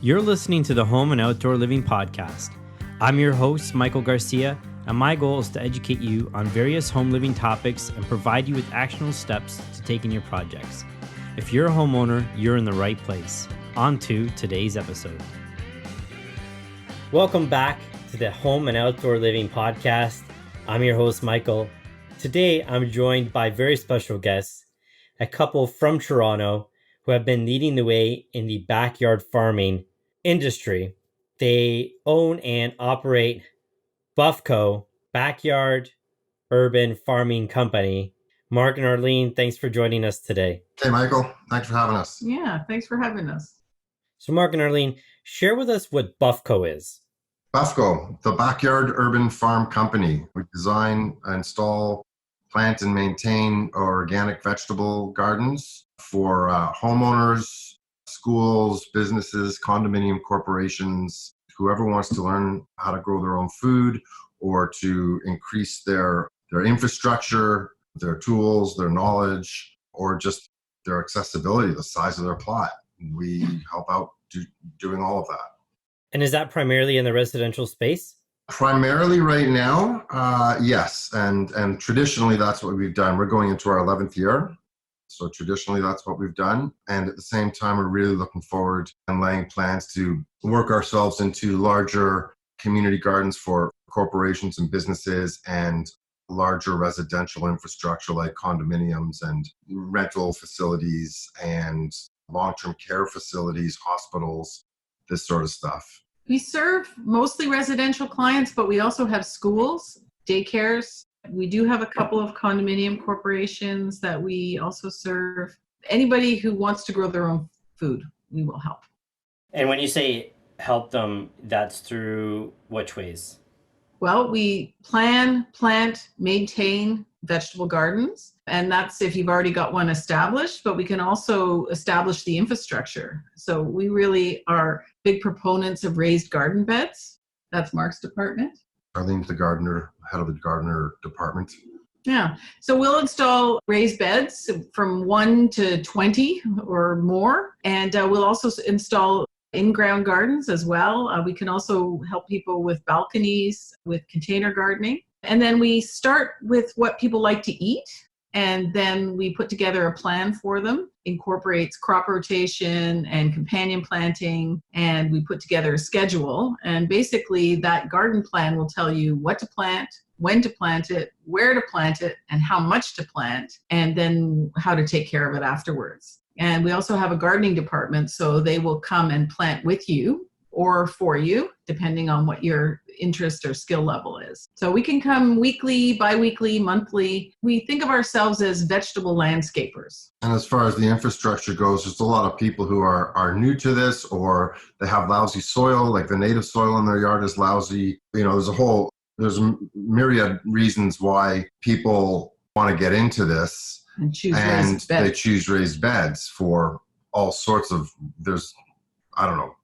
You're listening to the Home and Outdoor Living Podcast. I'm your host, Michael Garcia, and my goal is to educate you on various home living topics and provide you with actionable steps to take in your projects. If you're a homeowner, you're in the right place. On to today's episode. Welcome back to the Home and Outdoor Living Podcast. I'm your host, Michael. Today, I'm joined by very special guests, a couple from Toronto who have been leading the way in the backyard farming industry. They own and operate BUFCO, Backyard Urban Farming Company. Marc and Arlene, thanks for joining us today. Hey, Michael. Thanks for having us. Yeah, thanks for having us. So Marc and Arlene, share with us what BUFCO is. BUFCO, the Backyard Urban Farm Company. We design, install, plant, and maintain organic vegetable gardens for homeowners, schools, businesses, condominium corporations, whoever wants to learn how to grow their own food or to increase their infrastructure, their tools, their knowledge, or just their accessibility, the size of their plot. We help out doing all of that. And is that primarily in the residential space? Primarily right now, yes. And traditionally, that's what we've done. We're going into our 11th year. So traditionally, that's what we've done. And at the same time, we're really looking forward and laying plans to work ourselves into larger community gardens for corporations and businesses and larger residential infrastructure like condominiums and rental facilities and long-term care facilities, hospitals, this sort of stuff. We serve mostly residential clients, but we also have schools, daycares. We do have a couple of condominium corporations that we also serve. Anybody who wants to grow their own food, we will help. And when you say help them, that's through which ways? Well, we plan, plant, maintain vegetable gardens. And that's if you've already got one established, but we can also establish the infrastructure. So we really are big proponents of raised garden beds. That's Marc's department. Arlene's the gardener, head of the gardener department. Yeah. So we'll install raised beds from 1 to 20 or more. And we'll also install in-ground gardens as well. We can also help people with balconies, with container gardening. And then we start with what people like to eat. And then we put together a plan for them, incorporates crop rotation and companion planting, and we put together a schedule. And basically that garden plan will tell you what to plant, when to plant it, where to plant it, and how much to plant, and then how to take care of it afterwards. And we also have a gardening department, so they will come and plant with you or for you, depending on what your interest or skill level is. So we can come weekly, bi-weekly, monthly. We think of ourselves as vegetable landscapers. And as far as the infrastructure goes, there's a lot of people who are new to this, or they have lousy soil, like the native soil in their yard is lousy. You know, there's a myriad reasons why people want to get into this. And they choose raised beds for all sorts of, there's,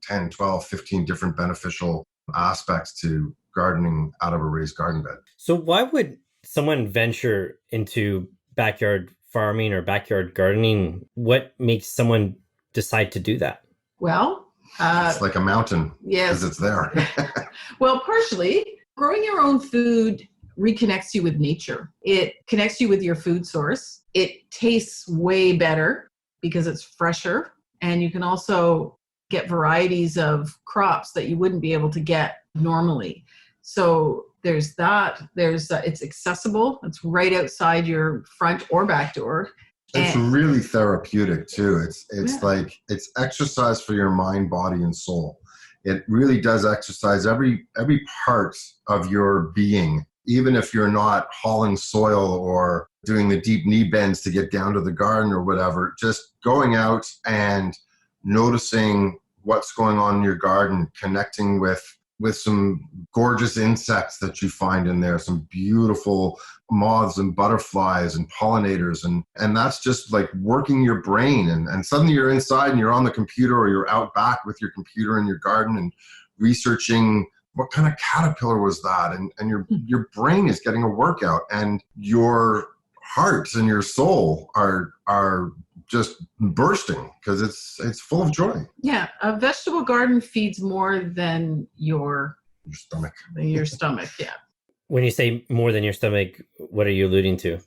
10, 12, 15 different beneficial aspects to gardening out of a raised garden bed. So why would someone venture into backyard farming or backyard gardening? What makes someone decide to do that? Well, it's like a mountain. Yes. Because it's there. Well, partially, growing your own food reconnects you with nature. It connects you with your food source. It tastes way better because it's fresher. And you can also get varieties of crops that you wouldn't be able to get normally. So there's that. It's accessible. It's right outside your front or back door. It's really therapeutic too. Like it's exercise for your mind, body, and soul. It really does exercise every part of your being, even if you're not hauling soil or doing the deep knee bends to get down to the garden or whatever. Just going out and noticing what's going on in your garden, connecting with some gorgeous insects that you find in there, some beautiful moths and butterflies and pollinators. And that's just like working your brain. And suddenly you're inside and you're on the computer, or you're out back with your computer in your garden and researching what kind of caterpillar was that? And your brain is getting a workout, and your heart and your soul are just bursting because it's full of joy. Yeah, a vegetable garden feeds more than your stomach. Your stomach, yeah. When you say more than your stomach, what are you alluding to?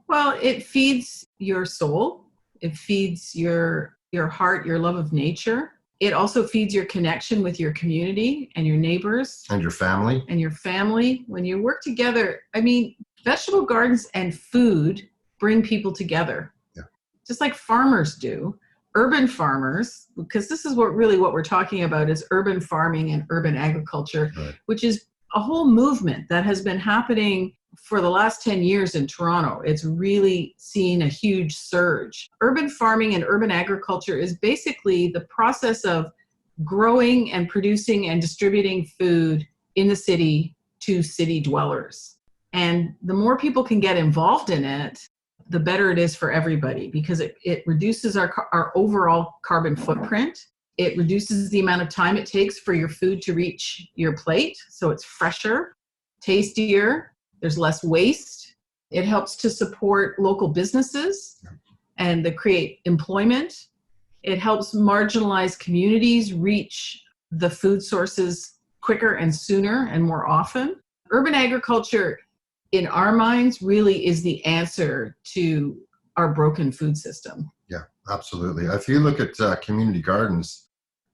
Well, it feeds your soul. It feeds your heart, your love of nature. It also feeds your connection with your community and your neighbors. And your family. And your family. When you work together, I mean, vegetable gardens and food bring people together. Yeah. Just like farmers do. Urban farmers, because this is what we're talking about is urban farming and urban agriculture, right. Which is a whole movement that has been happening for the last 10 years in Toronto. It's really seen a huge surge. Urban farming and urban agriculture is basically the process of growing and producing and distributing food in the city to city dwellers. And the more people can get involved in it, the better it is for everybody, because it reduces our overall carbon footprint. It reduces the amount of time it takes for your food to reach your plate. So it's fresher, tastier, there's less waste. It helps to support local businesses and to create employment. It helps marginalized communities reach the food sources quicker and sooner and more often. Urban agriculture, in our minds, really is the answer to our broken food system. Yeah, absolutely. If you look at community gardens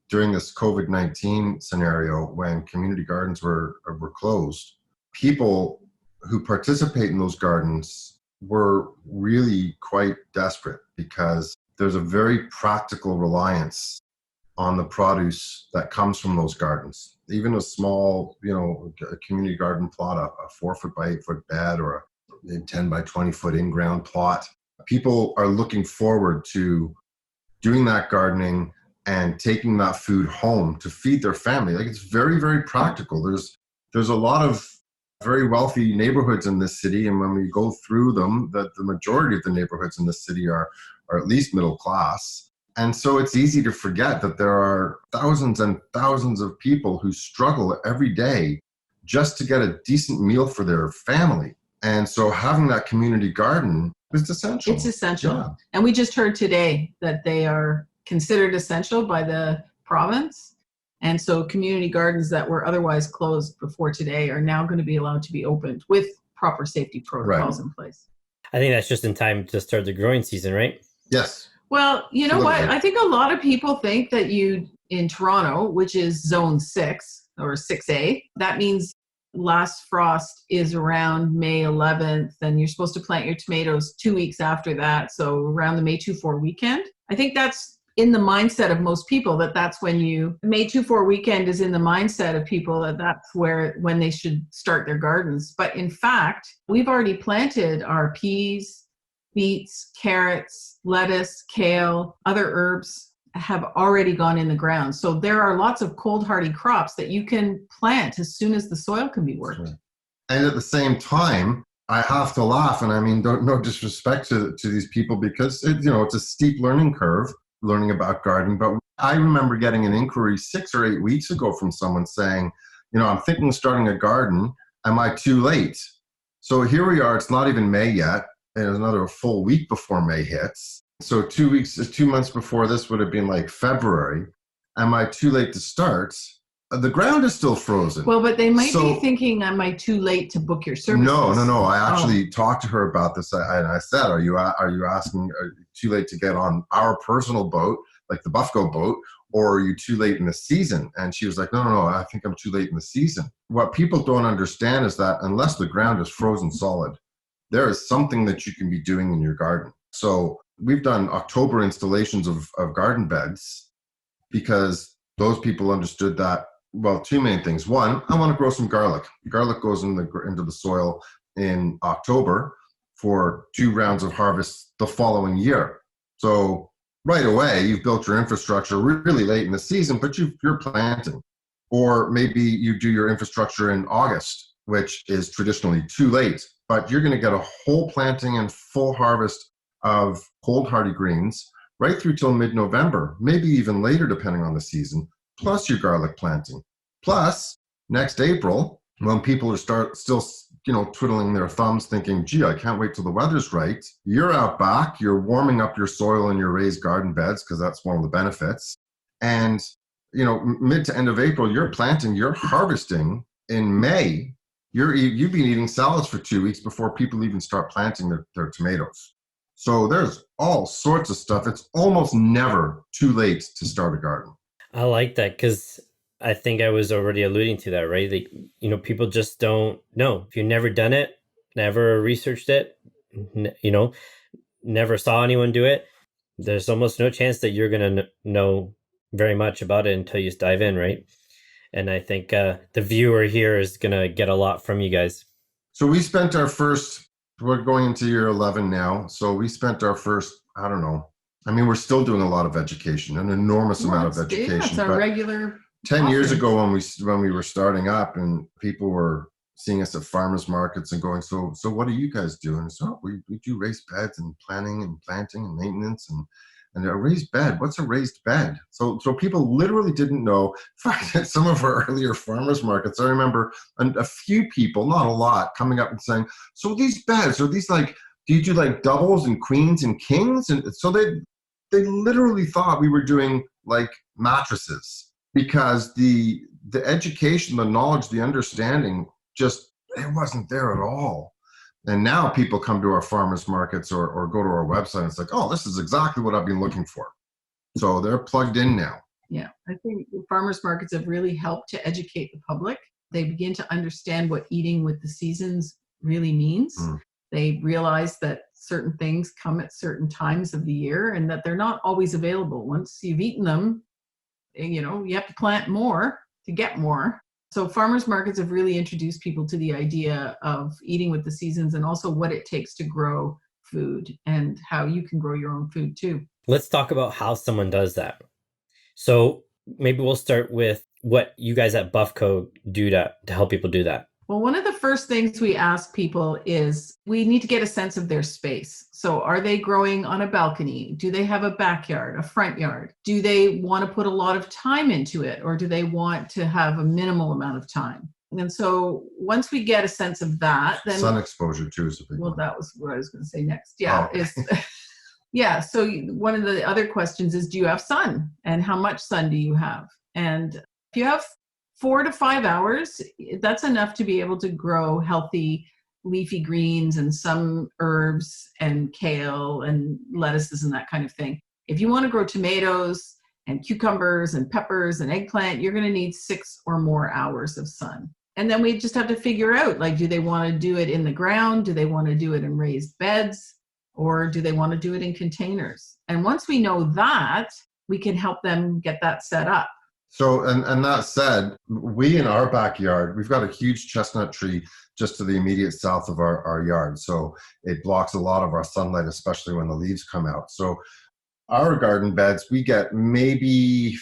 during this COVID-19 scenario, when community gardens were closed, people who participate in those gardens were really quite desperate because there's a very practical reliance on the produce that comes from those gardens. Even a small, a community garden plot, a 4 foot by 8 foot bed or a 10 by 20 foot in-ground plot. People are looking forward to doing that gardening and taking that food home to feed their family. Like, it's very, very practical. There's a lot of very wealthy neighborhoods in this city, and when we go through them, the majority of the neighborhoods in this city are at least middle class. And so it's easy to forget that there are thousands and thousands of people who struggle every day just to get a decent meal for their family. And so having that community garden is essential. It's essential. Yeah. And we just heard today that they are considered essential by the province. And so community gardens that were otherwise closed before today are now going to be allowed to be opened with proper safety protocols in place. I think that's just in time to start the growing season, right? Yes. Well, you know what? I think a lot of people think that in Toronto, which is zone 6 or 6A, that means last frost is around May 11th, and you're supposed to plant your tomatoes 2 weeks after that. So around the May 2-4 weekend. I think that's in the mindset of most people, that's when May 2-4 weekend is in the mindset of people that's when they should start their gardens. But in fact, we've already planted our peas, beets, carrots, lettuce, kale, other herbs have already gone in the ground. So there are lots of cold hardy crops that you can plant as soon as the soil can be worked. Right. And at the same time, I have to laugh, and I mean, no disrespect to these people, because it's a steep learning curve, learning about gardening. But I remember getting an inquiry 6 or 8 weeks ago from someone saying, I'm thinking of starting a garden. Am I too late? So here we are. It's not even May yet. And it's another full week before May hits. So 2 months before this would have been like February. Am I too late to start? The ground is still frozen. Well, but they might be thinking, am I too late to book your services? No. I actually talked to her about this, and I said, are you asking, are you too late to get on our personal boat, like the BUFCO boat, or are you too late in the season? And she was like, no, I think I'm too late in the season. What people don't understand is that unless the ground is frozen solid, there is something that you can be doing in your garden. So we've done October installations of garden beds because those people understood that, well, two main things. One, I want to grow some garlic. Garlic goes into the soil in October for 2 rounds of harvest the following year. So right away, you've built your infrastructure really late in the season, but you're planting. Or maybe you do your infrastructure in August, which is traditionally too late. But you're going to get a whole planting and full harvest of cold hardy greens right through till mid-November, maybe even later depending on the season, plus your garlic planting. Plus, next April, when people are still twiddling their thumbs thinking, gee, I can't wait till the weather's right. You're out back, you're warming up your soil in your raised garden beds because that's one of the benefits. And, mid to end of April, you're planting, you're harvesting in May. You've been eating salads for 2 weeks before people even start planting their tomatoes. So there's all sorts of stuff. It's almost never too late to start a garden. I like that because I think I was already alluding to that, right? Like, people just don't know. If you've never done it, never researched it, never saw anyone do it, there's almost no chance that you're going to know very much about it until you dive in, right? And I think the viewer here is going to get a lot from you guys. So we're going into year 11 now. So we spent our first, I don't know. I mean, we're still doing a lot of education, an enormous amount of education. It's our regular 10 years ago when we were starting up and people were seeing us at farmers markets and going, so what do you guys do? And so we do raised beds and planning and planting and maintenance and a raised bed. What's a raised bed? So people literally didn't know. In fact, at some of our earlier farmers markets, I remember a few people, not a lot, coming up and saying, so these beds, are these like, do you do like doubles and queens and kings? And so they literally thought we were doing like mattresses. Because the education, the knowledge, the understanding, it wasn't there at all. And now people come to our farmers markets or go to our website and it's like, oh, this is exactly what I've been looking for. So they're plugged in now. Yeah, I think farmers markets have really helped to educate the public. They begin to understand what eating with the seasons really means. They realize that certain things come at certain times of the year and that they're not always available. Once you've eaten them, you have to plant more to get more. So farmers markets have really introduced people to the idea of eating with the seasons and also what it takes to grow food and how you can grow your own food too. Let's talk about how someone does that. So maybe we'll start with what you guys at BUFCO do to help people do that. Well, one of the first things we ask people is we need to get a sense of their space. So are they growing on a balcony? Do they have a backyard, a front yard? Do they want to put a lot of time into it, or do they want to have a minimal amount of time? And so once we get a sense of that, then sun exposure too is a big one. Well, that was what I was going to say next. Yeah. Yeah. So one of the other questions is, do you have sun? And how much sun do you have? And if you have 4 to 5 hours, that's enough to be able to grow healthy leafy greens and some herbs and kale and lettuces and that kind of thing. If you want to grow tomatoes and cucumbers and peppers and eggplant, you're going to need 6 or more hours of sun. And then we just have to figure out, like, do they want to do it in the ground? Do they want to do it in raised beds? Or do they want to do it in containers? And once we know that, we can help them get that set up. So, and that said, we in our backyard, we've got a huge chestnut tree just to the immediate south of our yard. So it blocks a lot of our sunlight, especially when the leaves come out. So our garden beds, we get maybe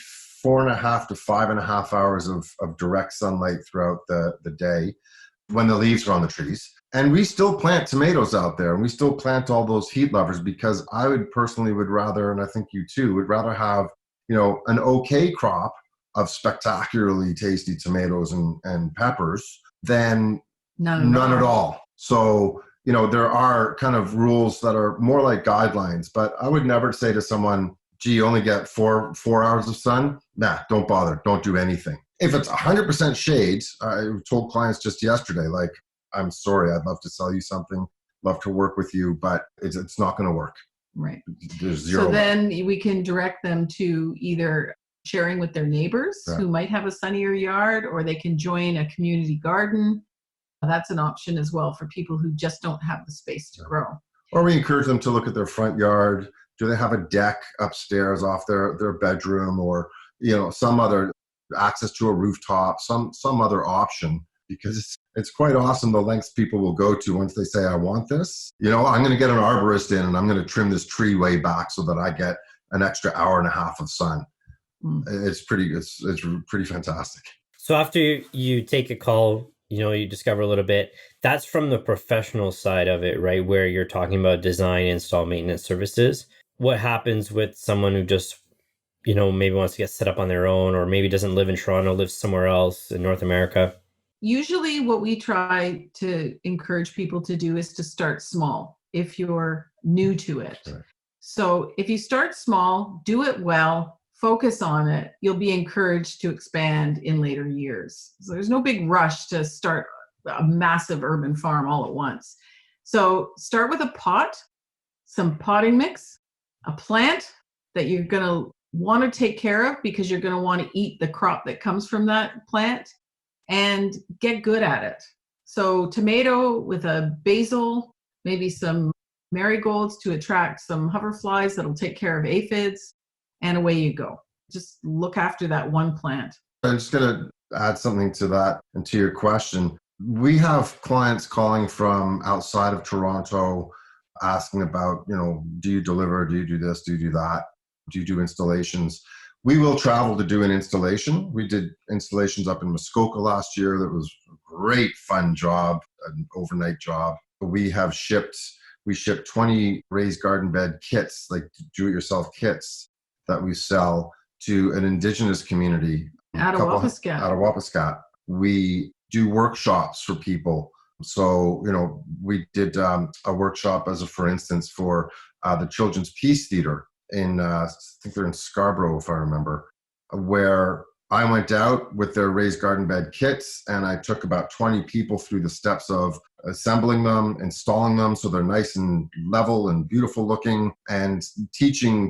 4.5 to 5.5 hours of direct sunlight throughout the day when the leaves are on the trees. And we still plant tomatoes out there, and we still plant all those heat lovers, because I would rather, and I think you too, would rather have, an okay crop of spectacularly tasty tomatoes and peppers than none at all. So, there are kind of rules that are more like guidelines, but I would never say to someone, gee, you only get four hours of sun. Nah, don't bother. Don't do anything. If it's 100% shade, I told clients just yesterday, like, I'm sorry, I'd love to sell you something, love to work with you, but it's not going to work. Right. There's zero. So then we can direct them to either sharing with their neighbors who might have a sunnier yard, or they can join a community garden. That's an option as well for people who just don't have the space to grow. Or we encourage them to look at their front yard. Do they have a deck upstairs off their bedroom, or some other access to a rooftop, some other option? Because it's quite awesome the lengths people will go to once they say, I want this. I'm going to get an arborist in and I'm going to trim this tree way back so that I get an extra 1.5 hours of sun. It's pretty fantastic. So after you take a call, you discover a little bit, that's from the professional side of it, right? Where you're talking about design, install, maintenance services. What happens with someone who just, maybe wants to get set up on their own, or maybe doesn't live in Toronto, lives somewhere else in North America? Usually what we try to encourage people to do is to start small if you're new to it. Right. So if you start small, do it well, focus on it, you'll be encouraged to expand in later years. So there's no big rush to start a massive urban farm all at once. So start with a pot, some potting mix, a plant that you're going to want to take care of because you're going to want to eat the crop that comes from that plant, and get good at it. So tomato with a basil, maybe some marigolds to attract some hoverflies that'll take care of aphids, and away you go. Just look after that one plant. I'm just going to add something to that and to your question. We have clients calling from outside of Toronto asking about, do you deliver? Do you do this? Do you do that? Do you do installations? We will travel to do an installation. We did installations up in Muskoka last year. That was a great, fun job, an overnight job. We shipped 20 raised garden bed kits, like do-it-yourself kits that we sell to an Indigenous community. Out of Wapascat. We do workshops for people. So, we did a workshop for instance, for the Children's Peace Theatre in, I think they're in Scarborough, if I remember, where I went out with their raised garden bed kits and I took about 20 people through the steps of assembling them, installing them so they're nice and level and beautiful looking, and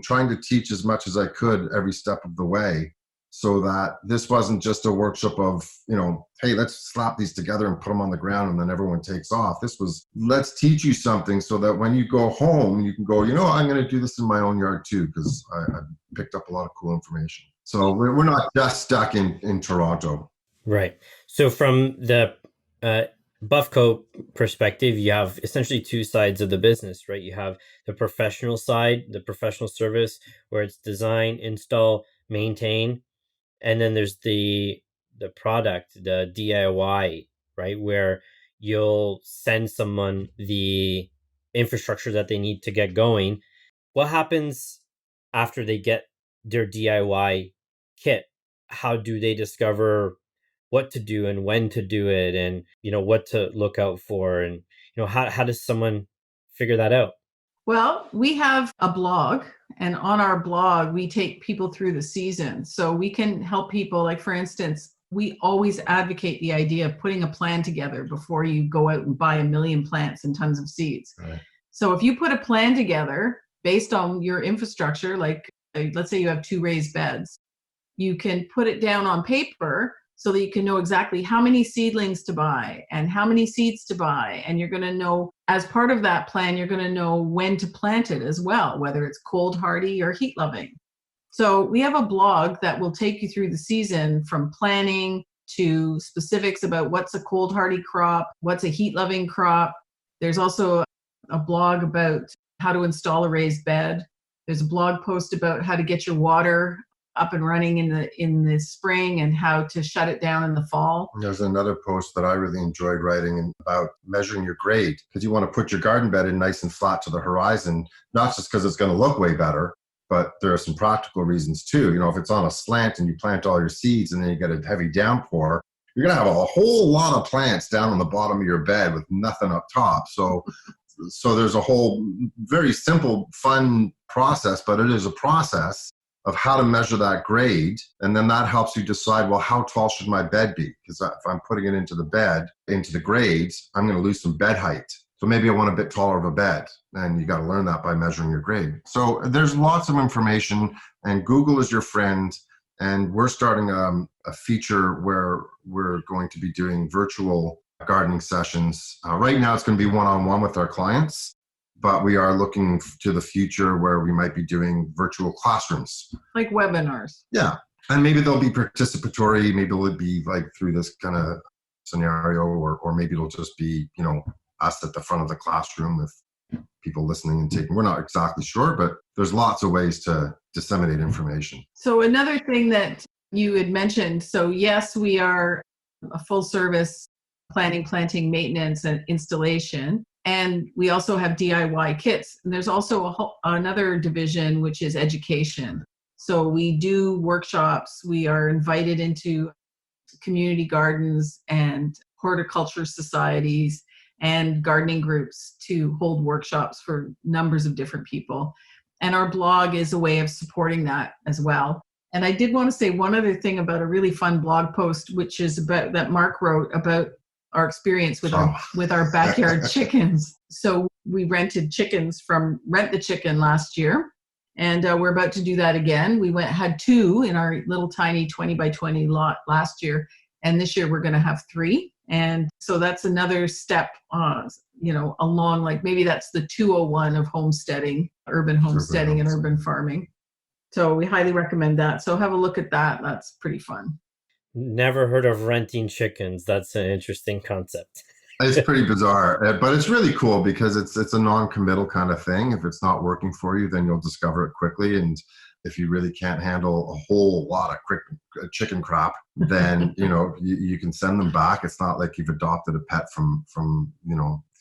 trying to teach as much as I could every step of the way, so that this wasn't just a workshop of, hey, let's slap these together and put them on the ground and then everyone takes off. This was, let's teach you something so that when you go home, you can go, I'm going to do this in my own yard too, because I picked up a lot of cool information. So we're not just stuck in Toronto. Right. So from the BUFCO perspective, you have essentially two sides of the business, right? You have the professional side, the professional service, where it's design, install, maintain. And then there's the product, the DIY, right? Where you'll send someone the infrastructure that they need to get going. What happens after they get their DIY kit? How do they discover what to do and when to do it, and what to look out for, and how does someone figure that out? Well, we have a blog, and on our blog, we take people through the season. So we can help people, like for instance, we always advocate the idea of putting a plan together before you go out and buy 1 million plants and tons of seeds. Right. So if you put a plan together based on your infrastructure, like let's say you have 2 raised beds, you can put it down on paper so that you can know exactly how many seedlings to buy and how many seeds to buy. And you're going to know, as part of that plan, you're going to know when to plant it as well, whether it's cold hardy or heat loving. So we have a blog that will take you through the season, from planning to specifics about what's a cold hardy crop, what's a heat loving crop. There's also a blog about how to install a raised bed. There's a blog post about how to get your water up and running in the spring and how to shut it down in the fall. There's another post that I really enjoyed writing about measuring your grade, because you want to put your garden bed in nice and flat to the horizon, not just because it's going to look way better, but there are some practical reasons too. If it's on a slant and you plant all your seeds and then you get a heavy downpour, you're going to have a whole lot of plants down on the bottom of your bed with nothing up top. So there's a whole very simple, fun process, but it is a process of how to measure that grade. And then that helps you decide, well, how tall should my bed be? Because if I'm putting it into the bed, into the grades, I'm going to lose some bed height. So maybe I want a bit taller of a bed. And you got to learn that by measuring your grade. So there's lots of information, and Google is your friend. And we're starting a feature where we're going to be doing virtual gardening sessions. Right now it's going to be one-on-one with our clients, but we are looking to the future where we might be doing virtual classrooms. Like webinars. Yeah. And maybe they'll be participatory. Maybe it'll be like through this kind of scenario, or maybe it'll just be, us at the front of the classroom with people listening and taking. We're not exactly sure, but there's lots of ways to disseminate information. So another thing that you had mentioned, so yes, we are a full service planning, planting, maintenance, and installation. And we also have DIY kits. And there's also another division, which is education. So we do workshops. We are invited into community gardens and horticulture societies and gardening groups to hold workshops for numbers of different people. And our blog is a way of supporting that as well. And I did want to say one other thing about a really fun blog post, which is about that Mark wrote about our experience with our backyard chickens. So we rented chickens from Rent the Chicken last year, and we're about to do that again. We had 2 in our little tiny 20 by 20 lot last year, and this year we're going to have 3. And so that's another step, along, like maybe that's the 201 of homesteading, urban homesteading and urban farming. So we highly recommend that. So have a look at that. That's pretty fun. Never heard of renting chickens. That's an interesting concept. It's pretty bizarre, but it's really cool because it's a non-committal kind of thing. If it's not working for you, then you'll discover it quickly. And if you really can't handle a whole lot of quick chicken crap, then you can send them back. It's not like you've adopted a pet from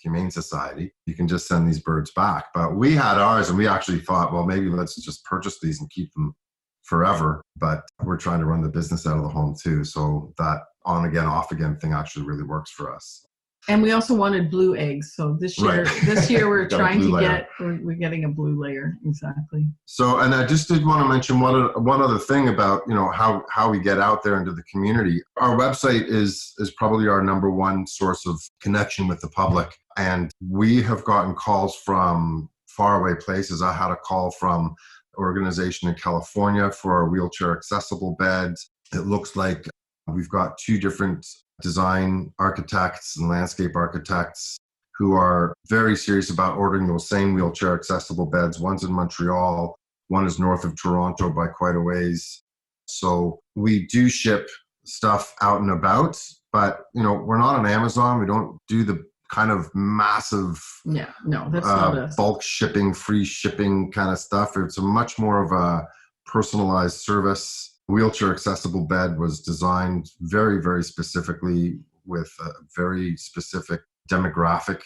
Humane Society. You can just send these birds back. But we had ours, and we actually thought, well, maybe let's just purchase these and keep them forever. But we're trying to run the business out of the home too, so that on again, off again thing actually really works for us. And we also wanted blue eggs. So this year we're trying to we're getting a blue layer. Exactly. So, and I just did want to mention one other thing about, how we get out there into the community. Our website is probably our number one source of connection with the public. And we have gotten calls from faraway places. I had a call from an organization in California for our wheelchair accessible beds. It looks like we've got 2 different design architects and landscape architects who are very serious about ordering those same wheelchair accessible beds. One's in Montreal, one is north of Toronto by quite a ways. So we do ship stuff out and about, but we're not on Amazon. We don't do the kind of massive that's not us. Bulk shipping, free shipping kind of stuff. It's a much more of a personalized service. Wheelchair accessible bed was designed very, very specifically with a very specific demographic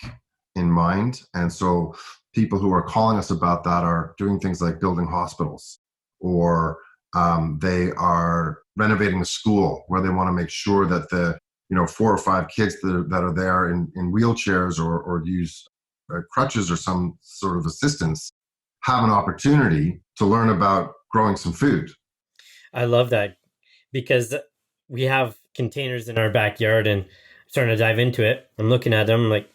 in mind. And so people who are calling us about that are doing things like building hospitals, or they are renovating a school where they want to make sure that the 4 or 5 kids that are there in wheelchairs or use crutches or some sort of assistance have an opportunity to learn about growing some food. I love that, because we have containers in our backyard and I'm starting to dive into it. I'm looking at them like,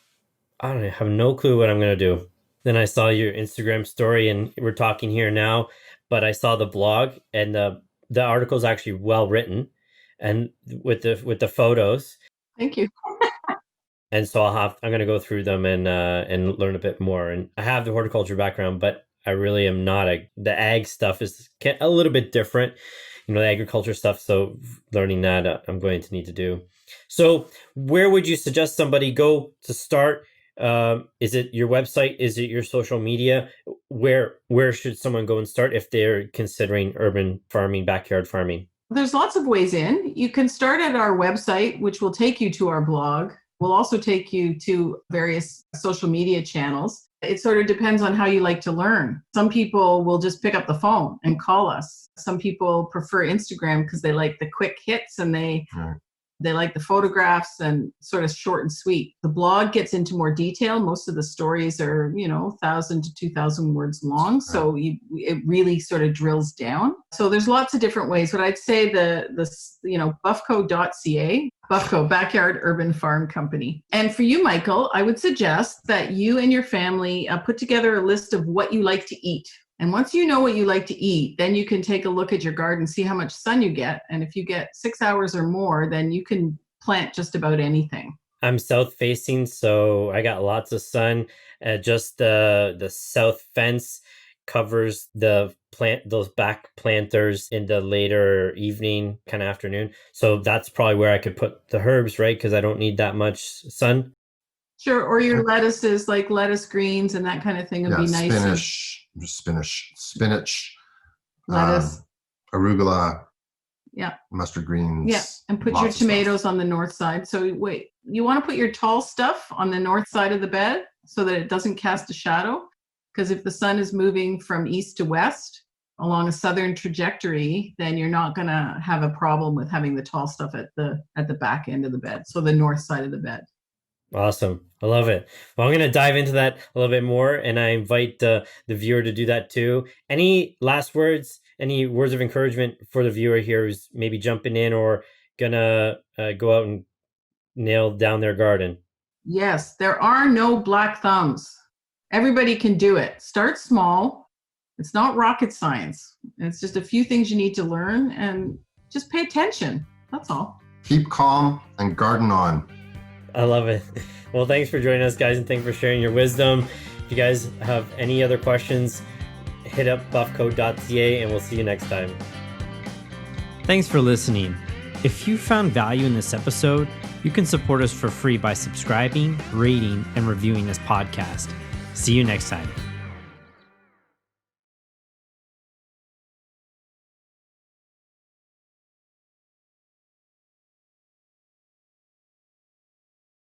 I don't have no clue what I'm going to do. Then I saw your Instagram story, and we're talking here now, but I saw the blog, and the article is actually well written, and with the photos. Thank you. And so I'm going to go through them and learn a bit more. And I have the horticulture background, but I really am not. The ag stuff is a little bit different, the agriculture stuff. So learning that I'm going to need to do. So where would you suggest somebody go to start? Is it your website? Is it your social media? Where should someone go and start if they're considering urban farming, backyard farming? There's lots of ways in. You can start at our website, which will take you to our blog. We'll also take you to various social media channels. It sort of depends on how you like to learn. Some people will just pick up the phone and call us. Some people prefer Instagram because they like the quick hits, and they like the photographs and sort of short and sweet. The blog gets into more detail. Most of the stories are, 1,000 to 2,000 words long. So it really sort of drills down. So there's lots of different ways, but I'd say the BUFCO.ca, BUFCO, Backyard Urban Farm Company. And for you, Michael, I would suggest that you and your family put together a list of what you like to eat. And once you know what you like to eat, then you can take a look at your garden, see how much sun you get. And if you get 6 hours or more, then you can plant just about anything. I'm south facing, so I got lots of sun. Just the south fence covers those back planters in the later evening, kind of afternoon. So that's probably where I could put the herbs, right? Because I don't need that much sun. Sure. Or your lettuces, like lettuce greens and that kind of thing would be nice. Spinach, lettuce, arugula, mustard greens. And put your tomatoes on the north side. So wait, you want to put your tall stuff on the north side of the bed so that it doesn't cast a shadow. Because if the sun is moving from east to west, along a southern trajectory, then you're not going to have a problem with having the tall stuff at the back end of the bed, so the north side of the bed. Awesome. I love it. Well, I'm going to dive into that a little bit more, and I invite the viewer to do that too. Any last words, any words of encouragement for the viewer here who's maybe jumping in or going to go out and nail down their garden? Yes, there are no black thumbs. Everybody can do it. Start small. It's not rocket science. It's just a few things you need to learn, and just pay attention. That's all. Keep calm and garden on. I love it. Well, thanks for joining us, guys, and thanks for sharing your wisdom. If you guys have any other questions, hit up bufco.ca, and we'll see you next time. Thanks for listening. If you found value in this episode, you can support us for free by subscribing, rating, and reviewing this podcast. See you next time.